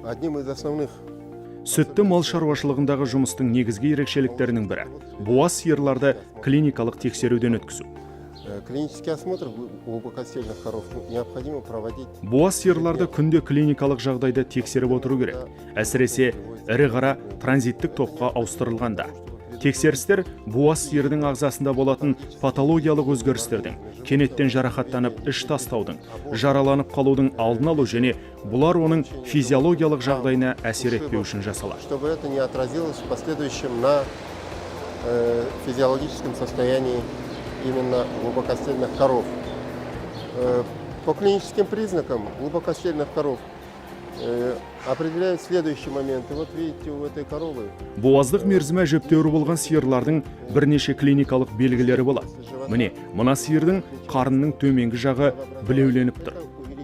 одним из основных Сүтті мал шаруашылығындағы жұмыстың негізгі ерекшеліктерінің бірі буаз сиырларды клиникалық тексеруден өткізу. клинический осмотр глубокостельных коров необходимо проводить. Буаз сиырларды күнде клиникалық жағдайда тексеріп отыру керек. Әсіресе ірі қара транзиттік топқа ауыстырылғанда. Тексерістер буаз сиырдың ағзасында болатын патологиялық өзгерістердің, кенеттен жарақаттанып іш тастаудың, жараланып қалудың алдын алу және бұлар оның физиологиялық жағдайына әсер етпеу үшін жасалады. Чтобы это не отразилось в последующем на физиологическом состоянии именно глубокостельных коров. По клиническим признакам глубокостельных коров определяют следующие моменты. Вот видите, у этой коровы Буаздық мерзімі әжептеуір болған сиырлардың бірнеше клиникалық белгілері болады. Міне, мына сиырдың қарынның төменгі жағы білеуленіп тұр.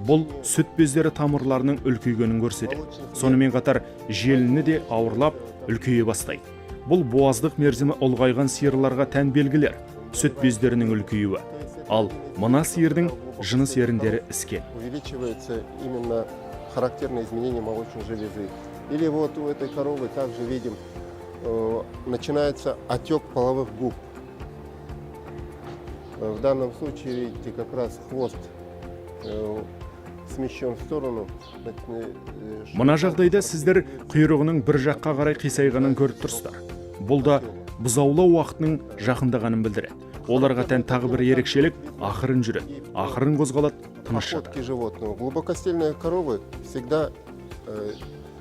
Бұл сүт бездері тамырларының үлкейгенін көрсетеді. Сонымен қатар желіні де ауырлап үлкейе бастайды. Бұл буаздық мерзімі ұлғайған сиырларға тән белгілер. Сүт бездерінің үлкеюі. Ал мына сиырдың жыныс еріндері іскен. увеличивается именно характерное изменение молочной железы. Или вот у этой коровы также видим, начинается отек половых губ. В данном случае, видите, как раз хвост смещен в сторону. Мына жағдайда сіздер құйрығының бір жаққа қарай қисайғанын көріп тұрсыздар. Бұл да бұзаулау уақытының жақындағанын білдіреді. Оларға тән тағы бір ерекшелік ақырын жүреді, ақырын қозғалады, тыныш Походки жатады. животного. Глубокостельные коровы всегда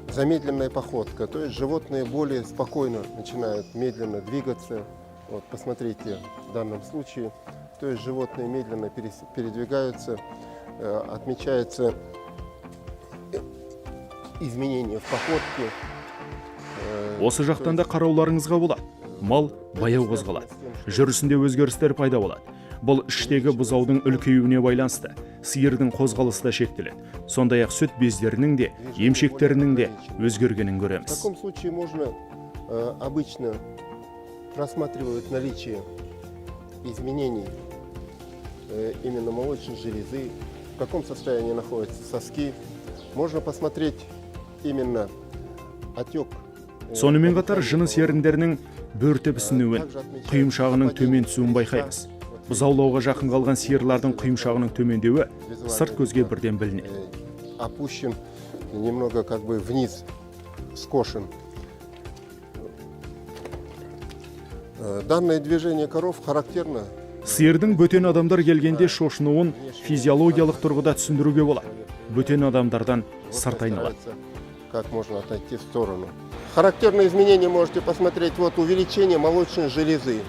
замедленная походка. То есть животные более спокойно начинают медленно двигаться. Вот посмотрите в данном случае. То есть животные медленно передвигаются, отмечается изменение в походке. Осы жақтан да қарауларыңызға болады. Мал баяу қозғалады. Жүрісінде өзгерістер пайда болады. Бұл іштегі бұзаудың үлкеюіне байланысты. Сиырдың қозғалысы да шектеледі. Сондай-ақ сүт бездерінің де, емшектерінің де өзгергенін В көреміз. таком случае можно обычно просматривать наличие изменений именно молочной железы, в каком состоянии находятся соски. Можно посмотреть именно отек. Сонымен қатар жыныс еріндерінің бөртіп ісінуін, құйымшағының төмен түсуін байқаймыз. Бұзаулауға жақын қалған сиырлардың құйымшағының төмендеуі сырт көзге бірден білінеді. Опущен немного как бы вниз, скошен. Данное движение коров характерно. Сиырдың бөтен адамдар келгенде шошынуын физиологиялық тұрғыда түсіндіруге болады. Бөтен адамдардан сырт айналады. Как можно отойти в сторону. Характерные изменения можете посмотреть. Вот увеличение молочной железы.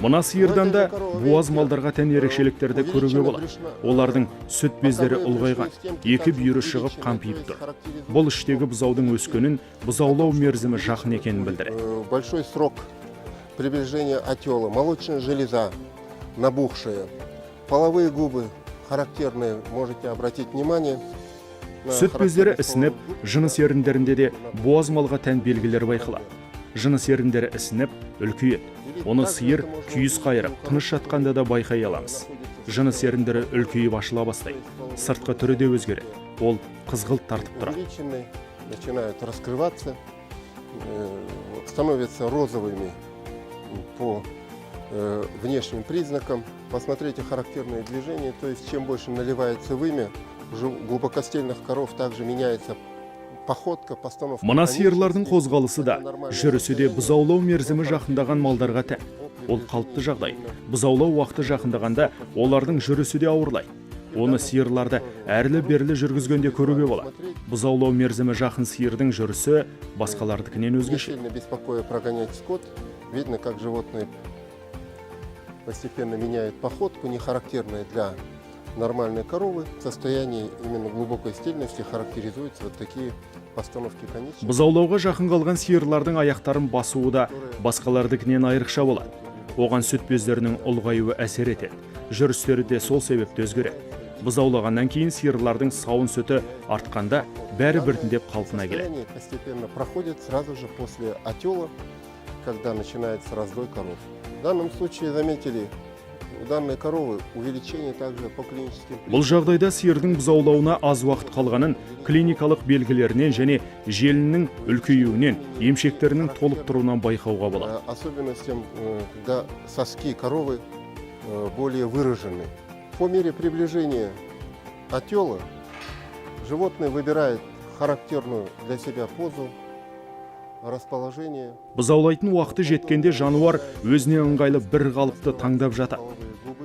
Мына сиырдан да буаз малдарға тән ерекшеліктерді көруге болады. Олардың сүт бездері ұлғайған, екі бүйірі шығып қампиып тұр. Бұл іштегі бұзаудың өскенін, бұзаулау мерзімі жақын екенін білдіреді. Большой срок приближения отела. Молочная железа набухшая. Половые губы характерные. Можете обратить внимание. Сүт бездері ісініп, жыныс еріндерінде де буаз малға тән белгілер байқалады. Жыныс еріндері ісініп, үлкейеді. Оны сиыр күйіс қайырып, тыныш жатқанда да байқай аламыз. Жыныс еріндері үлкейіп ашыла бастайды. Сыртқы түрі де өзгереді. Ол қызғылт тартып тұрады. Увеличенные, начинают раскрываться, становятся розовыми по внешним признакам. Посмотрите характерные движения, то есть чем больше наливается вымя, у глубокостельных коров также меняется походка, постановка. Мына сиырлардың қозғалысы да, жүрісі де бұзаулау мерзімі жақындаған малдарға тән. Ол қалыпты жағдай. Бұзаулау уақыты жақындағанда олардың жүрісі де ауырлайды. Оны сиырларды әрлі-берлі жүргізгенде көруге болады. Бұзаулау мерзімі жақын сиырдың жүрісі басқалардыкінен өзгеше. Сильно беспокоя прогонять скот, видно, как животные постепенно меняют походку, не характерная для нормальной коровы. Состояние именно глубокой стельности характеризуются вот такие постановки конечностей. Бұзаулауға жақын қалған сиырлардың аяқтарын басуы да басқалардыкінен айрықша болады. Оған сүт бездерінің ұлғаюы әсер етеді. Жүрістері де сол себепті өзгереді. Бұзаулағаннан кейін сиырлардың сауын сүті артқанда бәрі біртіндеп қалпына келеді. Постепенно проходит сразу же после отела, когда начинается раздой коров. В данном случае заметили у данной коровы увеличение также по клиническим Бұл жағдайда сиырдың бұзаулауына аз уақыт қалғанын клиникалық белгілерінен және желіннің үлкеюінен, емшектерінің толып тұруынан байқауға болады. особенностям, когда соски коровы более выражены. По мере приближения отела животное выбирает характерную для себя позу, расположение. Бұзаулайтын уақыты жеткенде жануар өзіне ыңғайлы бір қалыпты таңдап жатады.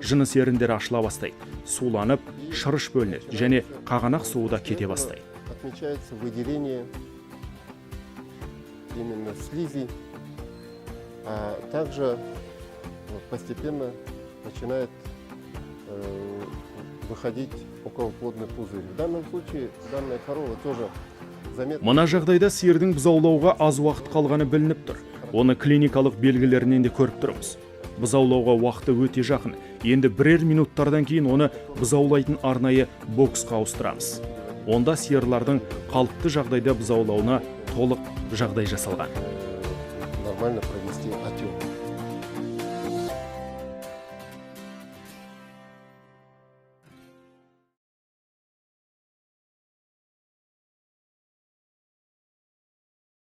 Жыныс еріндері ашыла бастайды, суланып, шырыш бөлінеді және қағанақ суы да кете бастайды. Отмечается выделение именно слизи, а также постепенно начинает выходить околоплодный пузырь. В данном случае данная корова тоже заметно. Мына жағдайда сиырдың бұзаулауға аз уақыт қалғаны білініп тұр. Оны клиникалық белгілерінен де көріп тұрмыз. Бұзаулауға уақыты өте жақын. Енді бірер минуттардан кейін оны бұзаулайтын арнайы боксқа ауыстырамыз. Онда сиырлардың қалыпты жағдайда бұзаулауына толық жағдай жасалған. Нормально